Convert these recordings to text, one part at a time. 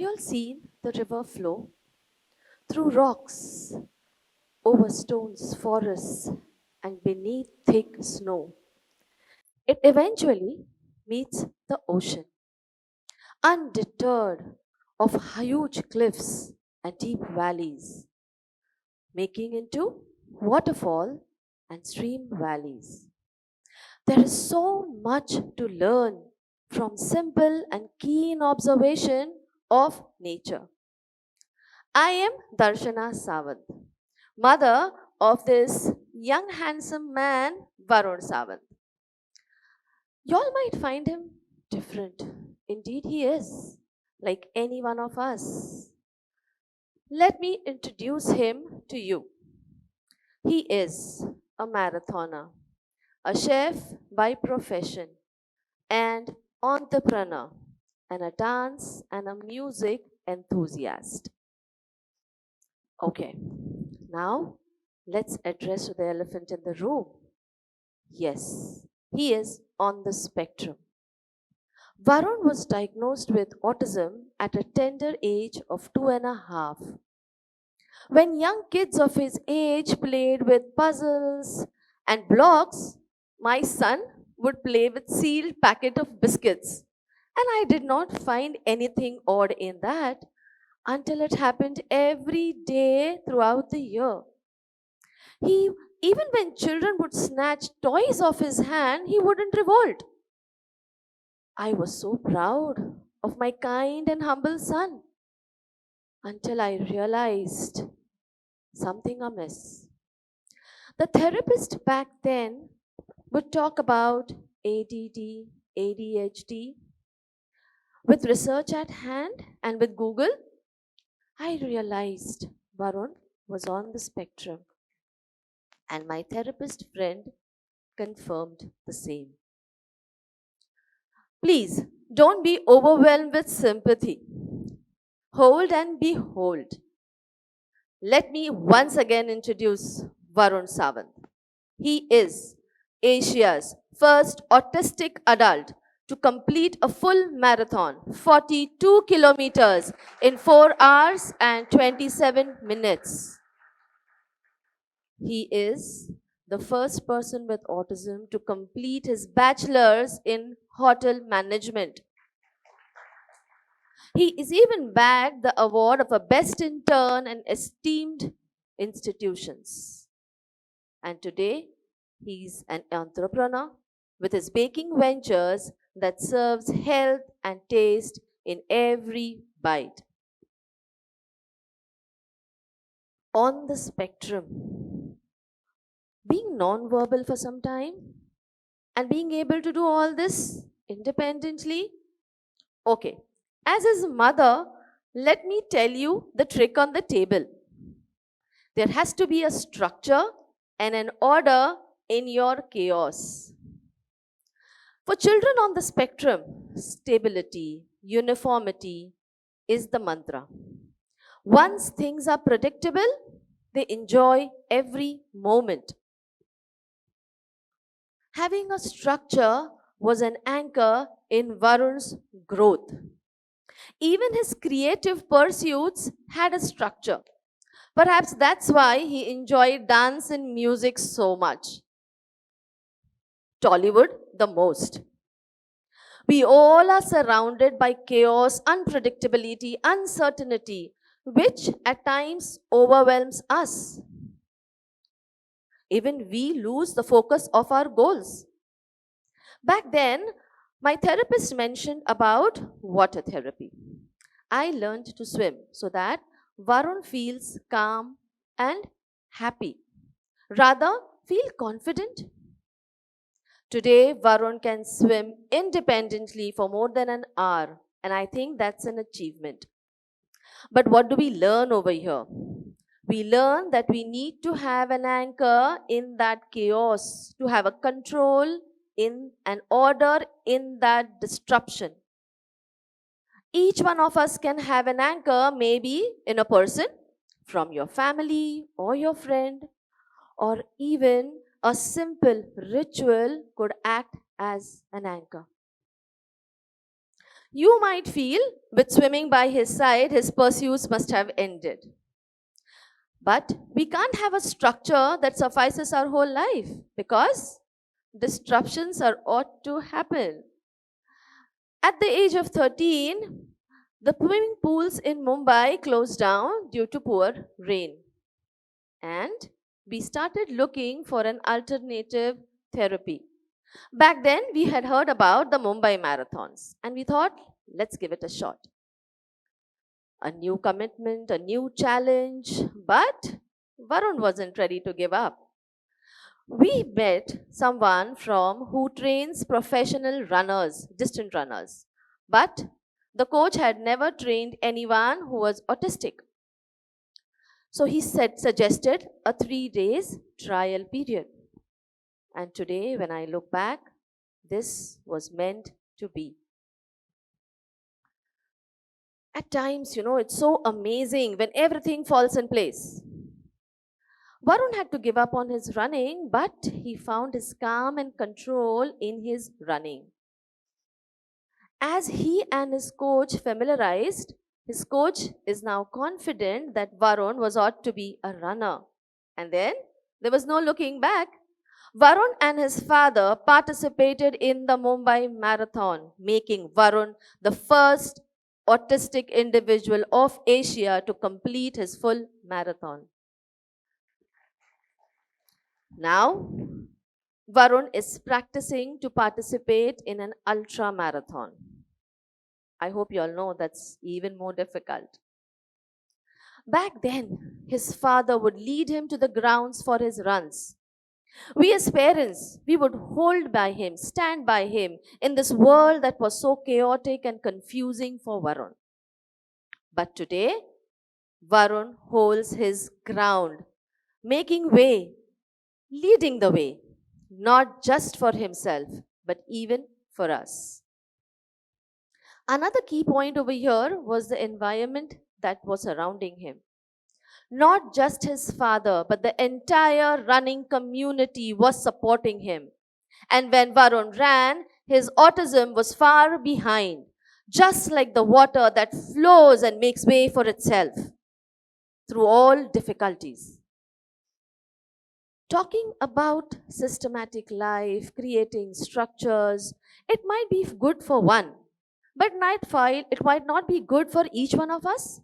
Have you all seen the river flow through rocks, over stones, forests, and beneath thick snow? It eventually meets the ocean, undeterred of huge cliffs and deep valleys, making into waterfall and stream valleys. There is so much to learn from simple and keen observation of nature. I am Darshana Sawant, mother of this young handsome man, Varun Sawant. Y'all might find him different. Indeed, he is, like any one of us. Let me introduce him to you. He is a marathoner, a chef by profession, and entrepreneur, and a dance and a music enthusiast. Okay, now let's address the elephant in the room. Yes, he is on the spectrum. Varun was diagnosed with autism at a tender age of 2.5. When young kids of his age played with puzzles and blocks, my son would play with sealed packet of biscuits. And I did not find anything odd in that until it happened every day throughout the year. He Even when children would snatch toys off his hand, he wouldn't revolt. I was so proud of my kind and humble son until I realized something amiss. The therapist back then would talk about ADD, ADHD. With research at hand and with Google, I realized Varun was on the spectrum, and my therapist friend confirmed the same. Please don't be overwhelmed with sympathy. Hold and behold. Let me once again introduce Varun Sawant. He is Asia's first autistic adult to complete a full marathon, 42 kilometers in 4 hours and 27 minutes. He is the first person with autism to complete his bachelor's in hotel management. He is even bagged the award of a best intern in esteemed institutions. And today, he's an entrepreneur with his baking ventures that serves health and taste in every bite. On the spectrum, being non-verbal for some time and being able to do all this independently. Okay, as his mother, let me tell you the trick on the table. There has to be a structure and an order in your chaos. For children on the spectrum, stability, uniformity is the mantra. Once things are predictable, they enjoy every moment. Having a structure was an anchor in Varun's growth. Even his creative pursuits had a structure. Perhaps that's why he enjoyed dance and music so much. Tollywood the most. We all are surrounded by chaos, unpredictability, uncertainty, which at times overwhelms us. Even we lose the focus of our goals. Back then, my therapist mentioned about water therapy. I learned to swim so that Varun feels calm and happy. Rather, feel confident. Today, Varun can swim independently for more than an hour, and I think that's an achievement. But what do we learn over here? We learn that we need to have an anchor in that chaos, to have a control in an order in that disruption. Each one of us can have an anchor, maybe in a person, from your family or your friend, or even a simple ritual could act as an anchor. You might feel with swimming by his side, his pursuits must have ended. But we can't have a structure that suffices our whole life because disruptions are ought to happen. At the age of 13, the swimming pools in Mumbai closed down due to poor rain. And we started looking for an alternative therapy. Back then, we had heard about the Mumbai marathons and we thought, let's give it a shot. A new commitment, a new challenge, but Varun wasn't ready to give up. We met someone from who trains professional runners, distant runners, but the coach had never trained anyone who was autistic. So he suggested a 3 days trial period. And today, when I look back, this was meant to be. At times, it's so amazing when everything falls in place. Varun had to give up on his running, but he found his calm and control in his running. As he and his coach familiarized, his coach is now confident that Varun was ought to be a runner. And then there was no looking back. Varun and his father participated in the Mumbai Marathon, making Varun the first autistic individual of Asia to complete his full marathon. Now, Varun is practicing to participate in an ultra marathon. I hope you all know that's even more difficult. Back then, his father would lead him to the grounds for his runs. We as parents, we would hold by him, stand by him in this world that was so chaotic and confusing for Varun. But today, Varun holds his ground, making way, leading the way, not just for himself, but even for us. Another key point over here was the environment that was surrounding him. Not just his father, but the entire running community was supporting him. And when Varun ran, his autism was far behind, just like the water that flows and makes way for itself through all difficulties. Talking about systematic life, creating structures, it might be good for one, but it might not be good for each one of us.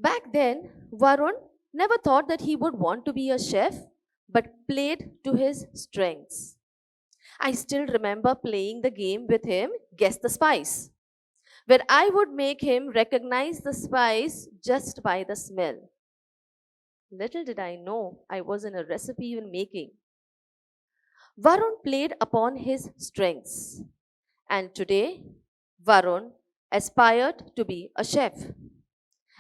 Back then, Varun never thought that he would want to be a chef, but played to his strengths. I still remember playing the game with him, Guess the Spice, where I would make him recognize the spice just by the smell. Little did I know I was in a recipe even making. Varun played upon his strengths, and today, Varun aspired to be a chef.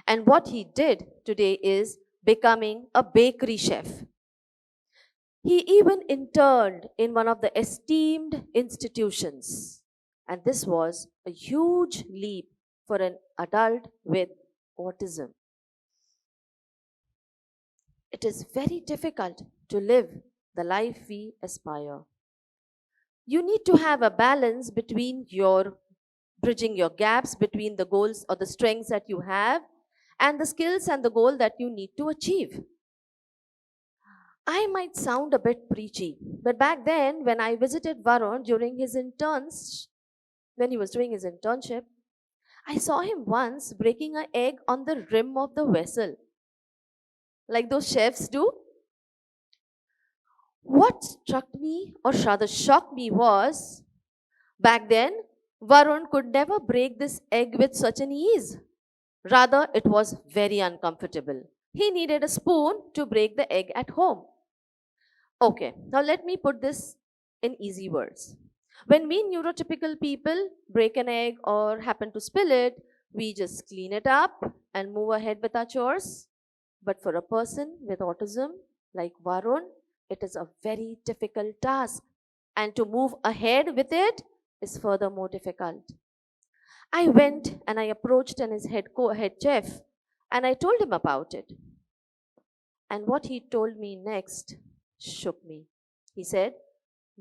And what he did today is becoming a bakery chef. He even interned in one of the esteemed institutions. And this was a huge leap for an adult with autism. It is very difficult to live the life we aspire. You need to have a balance between your bridging your gaps between the goals or the strengths that you have and the skills and the goal that you need to achieve. I might sound a bit preachy, but back then when I visited Varun during his when he was doing his internship, I saw him once breaking an egg on the rim of the vessel, like those chefs do. What struck me, or rather shocked me, was back then Varun could never break this egg with such an ease. Rather, it was very uncomfortable. He needed a spoon to break the egg at home. Okay, now let me put this in easy words. When we neurotypical people break an egg or happen to spill it, we just clean it up and move ahead with our chores. But for a person with autism like Varun, it is a very difficult task. And to move ahead with it is furthermore difficult. I went and I approached his head chef and I told him about it. And what he told me next shook me. He said,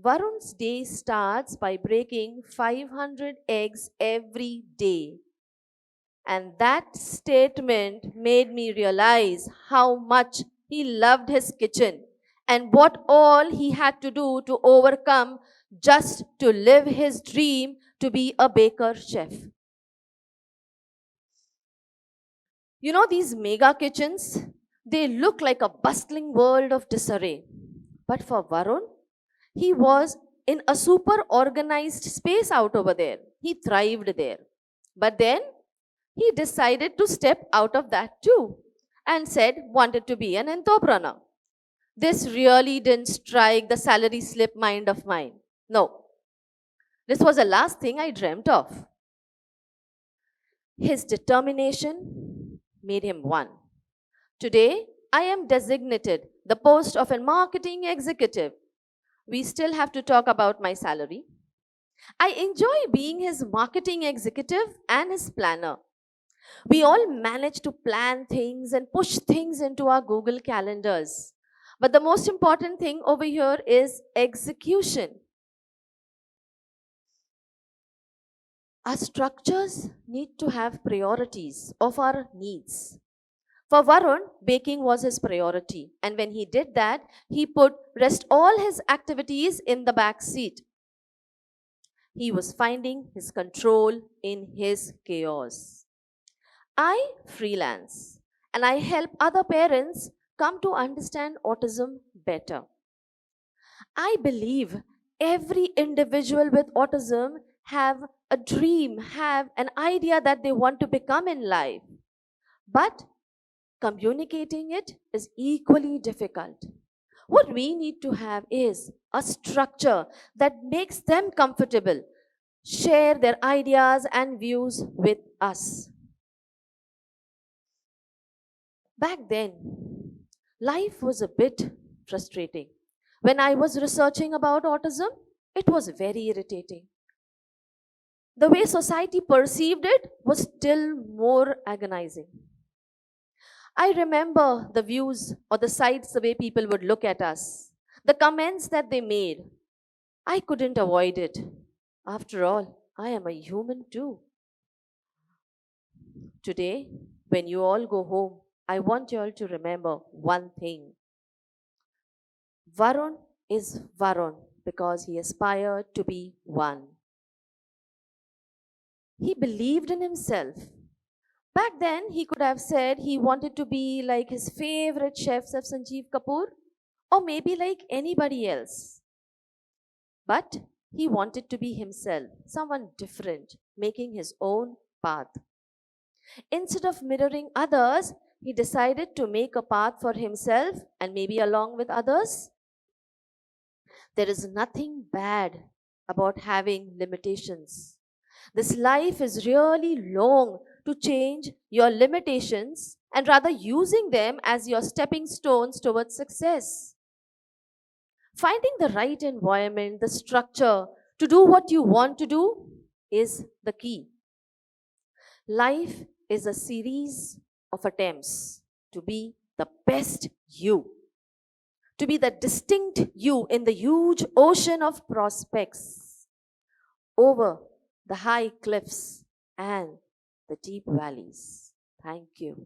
Varun's day starts by breaking 500 eggs every day. And that statement made me realize how much he loved his kitchen and what all he had to do to overcome just to live his dream to be a baker chef. You know, these mega kitchens, they look like a bustling world of disarray. But for Varun, he was in a super organized space out over there. He thrived there. But then he decided to step out of that too and said wanted to be an entrepreneur. This really didn't strike the salary slip mind of mine. No, this was the last thing I dreamt of. His determination made him one. Today, I am designated the post of a marketing executive. We still have to talk about my salary. I enjoy being his marketing executive and his planner. We all manage to plan things and push things into our Google calendars. But the most important thing over here is execution. Our structures need to have priorities of our needs. For Varun, baking was his priority. And when he did that, he put rest all his activities in the back seat. He was finding his control in his chaos. I freelance and I help other parents come to understand autism better. I believe every individual with autism have a dream, have an idea that they want to become in life. But communicating it is equally difficult. What we need to have is a structure that makes them comfortable, share their ideas and views with us. Back then, life was a bit frustrating. When I was researching about autism, it was very irritating. The way society perceived it was still more agonizing. I remember the views or the sights, the way people would look at us, the comments that they made. I couldn't avoid it. After all, I am a human too. Today, when you all go home, I want you all to remember one thing. Varun is Varun because he aspired to be one. He believed in himself. Back then, he could have said he wanted to be like his favorite chef, Chef Sanjeev Kapoor, or maybe like anybody else. But he wanted to be himself, someone different, making his own path. Instead of mirroring others, he decided to make a path for himself and maybe along with others. There is nothing bad about having limitations. This life is really long to change your limitations and rather using them as your stepping stones towards success. Finding the right environment, the structure to do what you want to do is the key. Life is a series of attempts to be the best you, to be the distinct you in the huge ocean of prospects, over the high cliffs and the deep valleys. Thank you.